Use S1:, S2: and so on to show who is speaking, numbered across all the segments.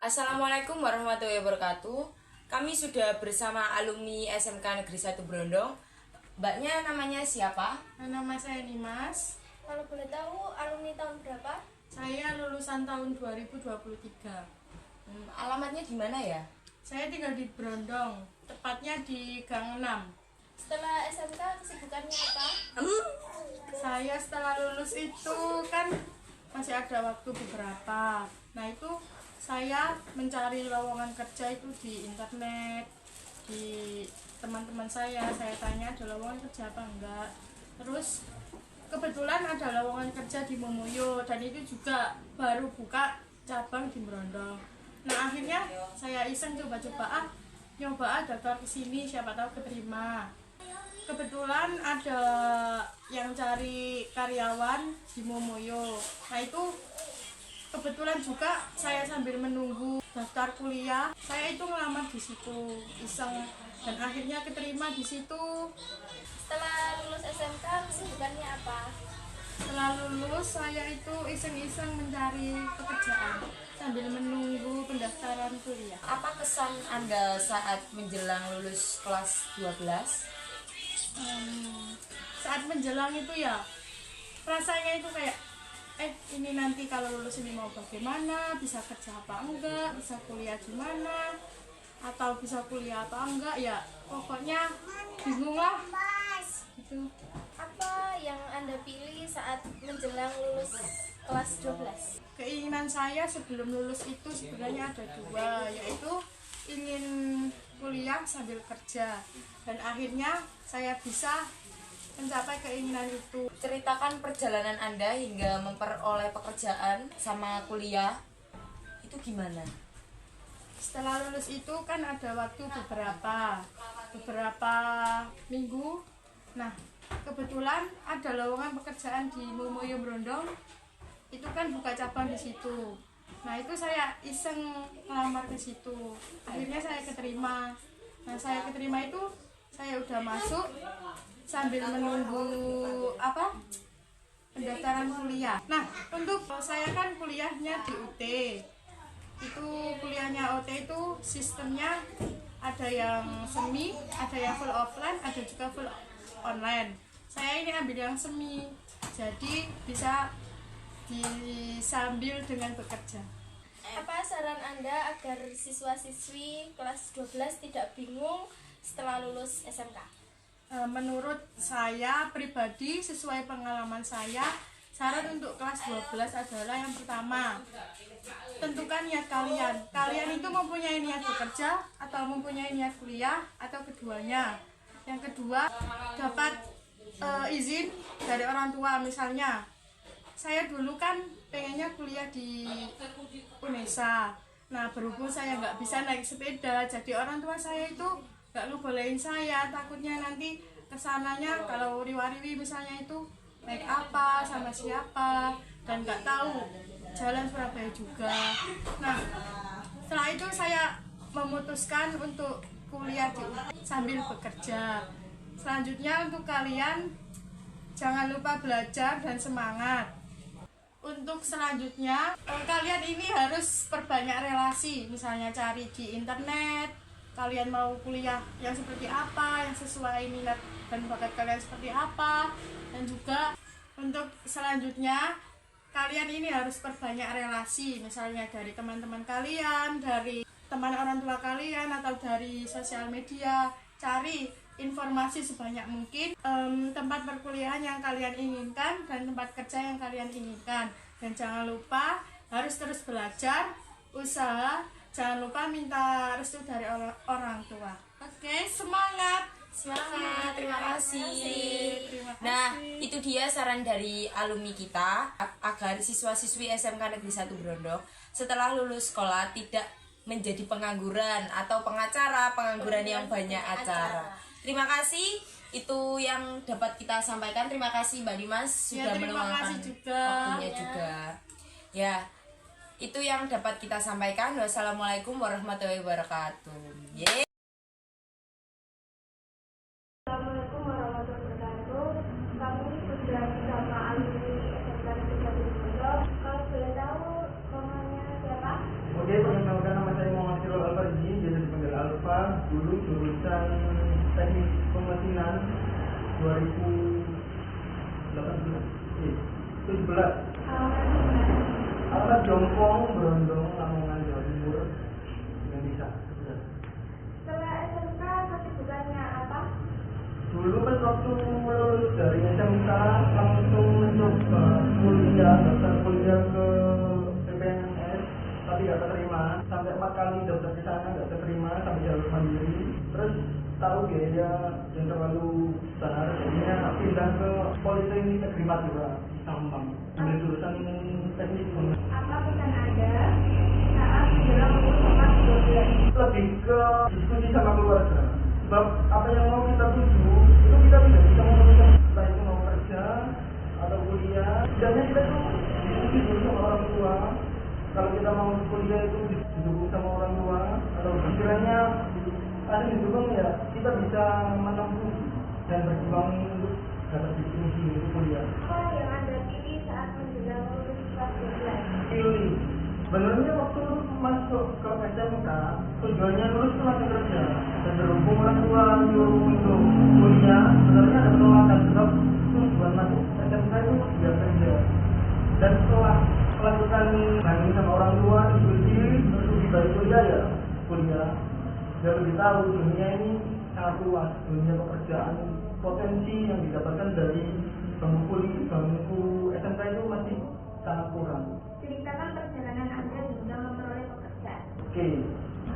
S1: Assalamualaikum warahmatullahi wabarakatuh. Kami sudah bersama alumni SMK Negeri 1 Brondong. Mbaknya namanya siapa?
S2: Nama saya Nimas.
S3: Kalau boleh tahu alumni tahun berapa?
S2: Saya lulusan tahun 2023.
S1: Alamatnya di mana ya?
S2: Saya tinggal di Brondong, tepatnya di Gang 6.
S3: Setelah SMK kesibukannya apa?
S2: Saya setelah lulus itu kan masih ada waktu beberapa. Nah itu saya mencari lowongan kerja itu di internet, di teman-teman saya tanya ada lowongan kerja apa enggak. Terus kebetulan ada lowongan kerja di Momoyo dan itu juga baru buka cabang di Brondong. Nah akhirnya saya iseng coba-coba nyoba daftar ke sini, siapa tahu keterima. Kebetulan ada yang cari karyawan di Momoyo. Nah itu kebetulan juga saya sambil menunggu daftar kuliah, saya itu ngelamar di situ iseng dan akhirnya keterima di situ.
S3: Setelah lulus SMK kesibukannya apa?
S2: Setelah lulus saya itu iseng-iseng mencari pekerjaan sambil menunggu pendaftaran kuliah.
S1: Apa kesan Anda saat menjelang lulus kelas 12?
S2: Saat menjelang itu ya rasanya itu kayak ini nanti kalau lulus ini mau bagaimana, bisa kerja apa enggak, bisa kuliah di mana, atau bisa kuliah apa enggak, ya pokoknya bingung lah gitu.
S3: Apa yang Anda pilih saat menjelang lulus kelas 12?
S2: Keinginan saya sebelum lulus itu sebenarnya ada dua, yaitu ingin kuliah sambil kerja, dan akhirnya saya bisa mencapai keinginan itu.
S1: Ceritakan perjalanan Anda hingga memperoleh pekerjaan sama kuliah. Itu gimana?
S2: Setelah lulus itu kan ada waktu beberapa minggu. Nah, kebetulan ada lowongan pekerjaan di Momoyo Brondong. Itu kan buka cabang di situ. Nah, itu saya iseng ngelamar ke situ. Akhirnya saya keterima. Nah, saya keterima itu saya udah masuk sambil menunggu pendaftaran kuliah. Nah, untuk saya kan kuliahnya di UT. Itu kuliahnya UT itu sistemnya ada yang semi, ada yang full offline, ada juga full online. Saya ini ambil yang semi, jadi bisa disambil dengan bekerja.
S3: Apa saran Anda agar siswa-siswi kelas 12 tidak bingung setelah lulus SMK?
S2: Menurut saya pribadi, sesuai pengalaman saya, saran untuk kelas 12 adalah yang pertama, tentukan niat kalian. Kalian itu mempunyai niat bekerja atau mempunyai niat kuliah atau keduanya. Yang kedua, dapat izin dari orang tua. Misalnya saya dulu kan pengennya kuliah di UNESA. Nah, berhubung saya nggak bisa naik sepeda, jadi orang tua saya itu nggak ngebolehin saya, takutnya nanti kesananya kalau riwa-riwi misalnya itu naik apa, sama siapa, dan nggak tahu jalan Surabaya juga. Nah, setelah itu saya memutuskan untuk kuliah di sambil bekerja. Selanjutnya untuk kalian jangan lupa belajar dan semangat. Untuk selanjutnya kalian ini harus perbanyak relasi, misalnya cari di internet kalian mau kuliah yang seperti apa, yang sesuai minat dan bakat kalian seperti apa. Dan juga untuk selanjutnya kalian ini harus perbanyak relasi, misalnya dari teman-teman kalian, dari teman orang tua kalian, atau dari sosial media. Cari informasi sebanyak mungkin tempat perkuliahan yang kalian inginkan dan tempat kerja yang kalian inginkan. Dan jangan lupa harus terus belajar, usaha, jangan lupa minta restu dari orang tua. Oke, semangat.
S1: Semangat, terima kasih.
S2: Terima kasih.
S1: Nah, itu dia saran dari alumni kita agar siswa-siswi SMK Negeri 1 Brondong setelah lulus sekolah tidak menjadi pengangguran atau pengangguran yang banyak acara. Terima kasih, itu yang dapat kita sampaikan. Terima kasih Mbak Dimas sudah meluangkan waktunya juga. Ya, itu yang dapat kita sampaikan. Wassalamualaikum warahmatullahi wabarakatuh.
S3: Assalamualaikum warahmatullahi wabarakatuh. Kami sudah bersama alumni SMK Negeri 1 Brondong. Kalau boleh tahu namanya siapa?
S4: Oke, perkenalkan lupa dulu jurusan teknik pemesinan 17. Alamat Jompong, Brondong, Lamongan, Jawa Timur, Indonesia.
S3: Setelah SMK kesibukannya apa?
S4: Dulu pas waktu lulus dari SMK langsung mencoba kuliah, daftar kuliah ke PPNS, tapi gak keterima. Sampai 4 kali daftar ke sana gak keterima, sampai jalur mandiri. Terus tahu biaya yang terlalu besar, jadinya pindah ke Politeknik Negeri Madura, Sampang. Ambil jurusan teknik
S3: Apa pesan Anda saat menjelang lulus kelas 12?
S4: lebih ke diskusi sama keluarga. Sebab apa yang mau kita tuju itu kita tidak bisa memutuskan entah itu mau kerja atau kuliah. Tidaknya kita tuh diskusi dulu sama orang tua. Kalau kita mau kuliah itu didukung sama orang tua atau pikirannya ada didukung, ya kita bisa menempuh dan berjuang untuk dapat diskusi untuk kuliah.
S3: Apa yang Anda pilih saat menjelang lulus kelas 12?
S4: Pilih. Sebenarnya waktu masuk ke SMK tujuannya lulus itu langsung kerja, dan berhubung orang tua nyuruh untuk kuliah, sebenarnya ada penolakan sebab tujuan masuk SMK itu biar kerja. Dan setelah melakukan banding sama orang tua, diskusi, terus lebih baik kuliah ya kuliah. Biar lebih tahu dunia ini sangat luas, dunia pekerjaan, potensi yang didapatkan dari bangku SMK itu masih sangat kurang.
S3: Ceritakan perjalanan Anda hingga memperoleh pekerjaan.
S4: Oke,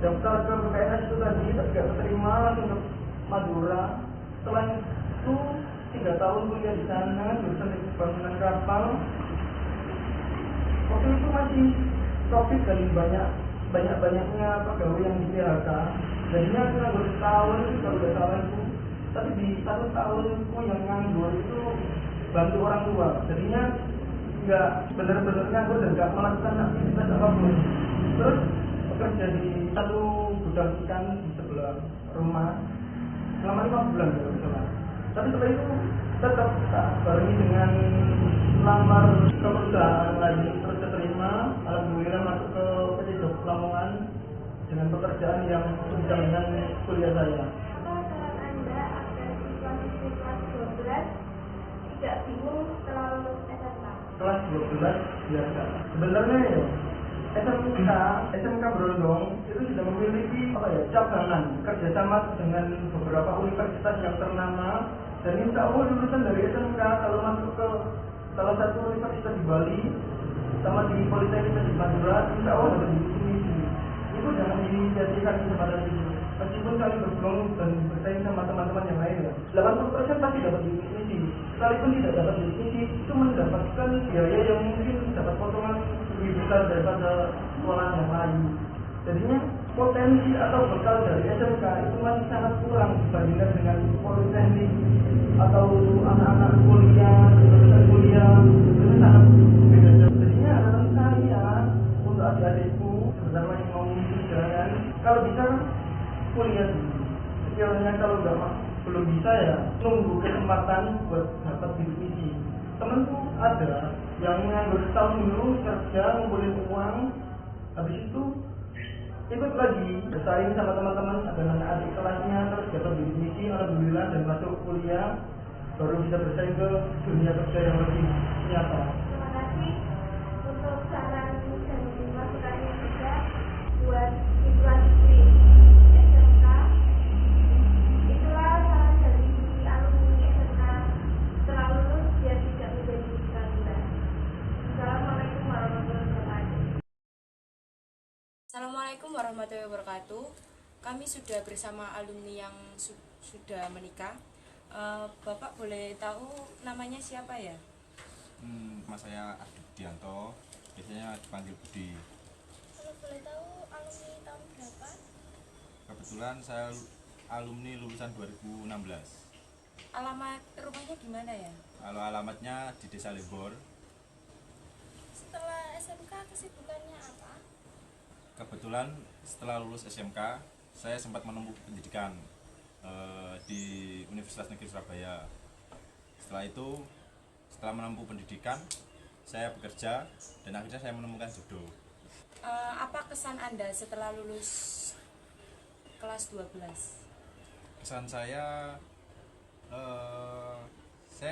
S4: daftar ke PPNS itu tadi tapi gak keterima, langsung ke Madura. Setelah itu 3 tahun kuliah di sana, jurusan teknik bangunan kapal. Waktu itu masih COVID dan banyaknya pegawai yang di PHK. Jadinya aku nganggur setahun kalau gak salah itu. Tapi di 1 tahunku yang nganggur itu bantu orang tua. Jadinya nggak benar-benar nganggur dan nggak melakukan aktivitas apapun. Terus bekerja di satu gudang ikan di sebelah rumah selama 5 bulan kalau salah. Tapi setelah itu tetap tak barengi dengan lamar ke perusahaan lain, terus terima. Alhamdulillah masuk ke PT Job Lamongan dengan pekerjaan yang bisa dengan kuliah saya.
S3: Apa saran Anda agar siswa-siswi kelas 12 tidak bingung setelah lulus SMK?
S4: Kelas 12 biasa. Sebenarnya ya SMK Brondong itu sudah memiliki cabangan kerjasama dengan beberapa universitas yang ternama, dan insya Allah lulusan dari SMK kalau masuk ke salah satu universitas di Bali sama di Politeknik di Madura, insya Allah dapat ini. Itu jangan disia-siakan kesempatan itu. Meskipun kami berjuang dan bersaing sama teman-teman yang lain ya, 80% pasti dapat diisi. Sekalipun tidak dapat diisi, itu mendapatkan biaya yang mungkin dapat potongan lebih besar daripada sekolah yang lain. Jadinya potensi atau bekal dari SMK itu masih sangat kurang dibandingkan dengan politeknik atau anak-anak kuliah, lulusan kuliah, itu sangat beda. Jadinya harapan saya untuk adik-adikku sebenarnya yang mau mengikuti jalan, kalau bisa kuliah dulu. Sekiranya kalau belum bisa ya nunggu kesempatan buat dapat bidik misi. Temenku ada yang nganggur setahun dulu kerja ngumpulin uang, habis itu ikut lagi bersaing sama teman-teman, ada adik kelasnya, terus dapat bidik misi, alhamdulillah, dan masuk kuliah, baru bisa bersaing ke dunia kerja yang lebih nyata.
S3: Terima kasih untuk saran dan masukannya juga buat siswa-siswi SMK. Itulah saran dari alumni SMK setelah lulus biar tidak menjadi pengangguran. Assalamualaikum warahmatullahi wabarakatuh.
S1: Assalamualaikum warahmatullahi wabarakatuh. Kami sudah bersama alumni yang sudah menikah. Bapak boleh tahu namanya siapa ya?
S5: Nama saya Ardi Dianto, biasanya dipanggil Budi.
S3: Kalau boleh tahu alumni tahun berapa?
S5: Kebetulan saya alumni lulusan 2016.
S1: Alamat rumahnya gimana ya?
S5: Kalau alamatnya di Desa Lembor.
S3: Setelah SMK kesibukannya apa?
S5: Kebetulan setelah lulus SMK, saya sempat menempuh pendidikan di Universitas Negeri Surabaya. Setelah itu, setelah menempuh pendidikan, saya bekerja dan akhirnya saya menemukan jodoh.
S1: Apa kesan Anda setelah lulus kelas 12?
S5: Kesan saya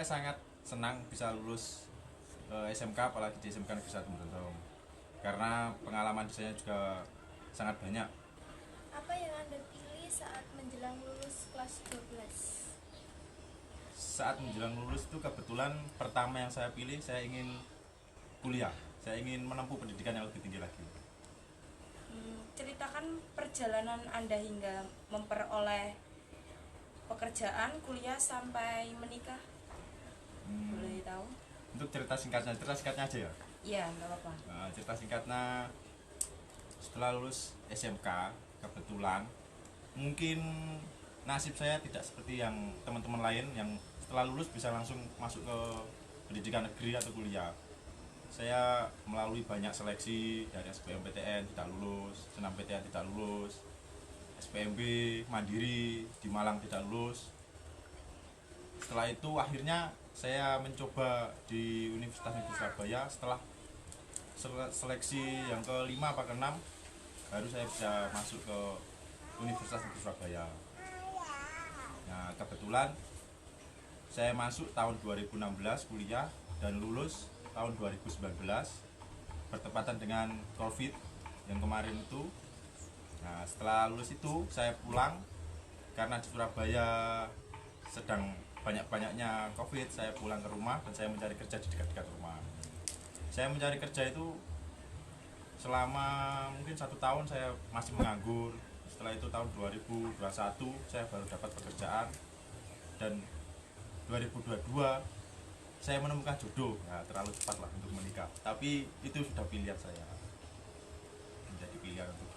S5: sangat senang bisa lulus SMK, apalagi di SMK Negeri 1 Brondong, karena pengalaman di sana juga sangat banyak.
S3: Apa yang Anda pilih saat menjelang lulus kelas 12?
S5: Saat menjelang lulus itu kebetulan pertama yang saya pilih, saya ingin kuliah, saya ingin menempuh pendidikan yang lebih tinggi lagi.
S1: Ceritakan perjalanan Anda hingga memperoleh pekerjaan, kuliah, sampai menikah. Boleh tahu?
S5: Untuk cerita singkatnya aja ya.
S1: Iya, nggak apa-apa.
S5: Nah, cerita singkatnya, setelah lulus SMK kebetulan mungkin nasib saya tidak seperti yang teman-teman lain yang setelah lulus bisa langsung masuk ke pendidikan negeri atau kuliah. Saya melalui banyak seleksi dari SBMPTN tidak lulus, SNMPTN tidak lulus, SPMB Mandiri di Malang tidak lulus. Setelah itu akhirnya saya mencoba di Universitas Negeri Surabaya. Setelah seleksi yang ke-5 apa ke-6 baru saya bisa masuk ke Universitas Negeri Surabaya. Nah, kebetulan saya masuk tahun 2016 kuliah dan lulus tahun 2019 bertepatan dengan COVID yang kemarin itu. Nah, setelah lulus itu saya pulang karena di Surabaya sedang banyak-banyaknya COVID. Saya pulang ke rumah dan saya mencari kerja di dekat-dekat rumah. Saya mencari kerja itu selama mungkin 1 tahun saya masih menganggur. Setelah itu tahun 2021 saya baru dapat pekerjaan, dan 2022 saya menemukan jodoh. Ya, terlalu cepat lah untuk menikah, tapi itu sudah pilihan saya, menjadi pilihan untuk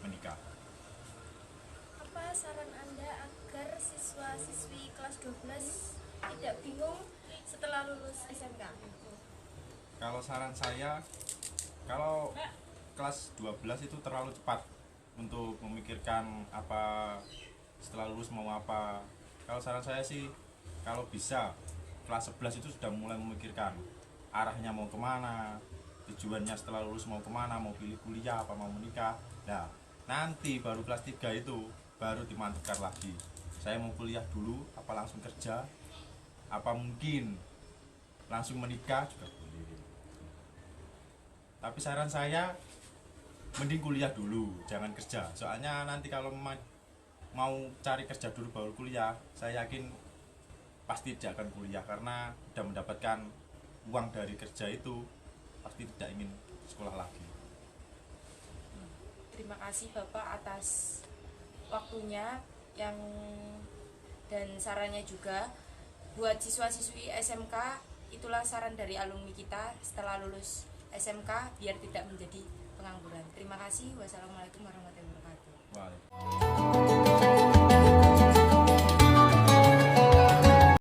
S5: menikah.
S3: Apa saran Anda agar siswa-siswi kelas 12 tidak bingung setelah lulus SMK?
S5: Kalau saran saya, kalau kelas 12 itu terlalu cepat untuk memikirkan apa setelah lulus mau apa. Kalau saran saya sih, kalau bisa kelas 11 itu sudah mulai memikirkan arahnya mau kemana, tujuannya setelah lulus mau kemana, mau pilih kuliah apa mau menikah. Nah, nanti baru kelas 3 itu baru dimantapkan lagi, saya mau kuliah dulu apa langsung kerja, apa mungkin langsung menikah juga boleh. Tapi saran saya mending kuliah dulu, jangan kerja. Soalnya nanti kalau mau cari kerja dulu baru kuliah, saya yakin pasti tidak akan kuliah, karena sudah mendapatkan uang dari kerja itu pasti tidak ingin sekolah lagi.
S1: Terima kasih Bapak atas waktunya dan sarannya juga. Buat siswa-siswi SMK, itulah saran dari alumni kita setelah lulus SMK biar tidak menjadi pengangguran. Terima kasih. Wassalamualaikum warahmatullahi wabarakatuh.
S5: Waalaikumsalam.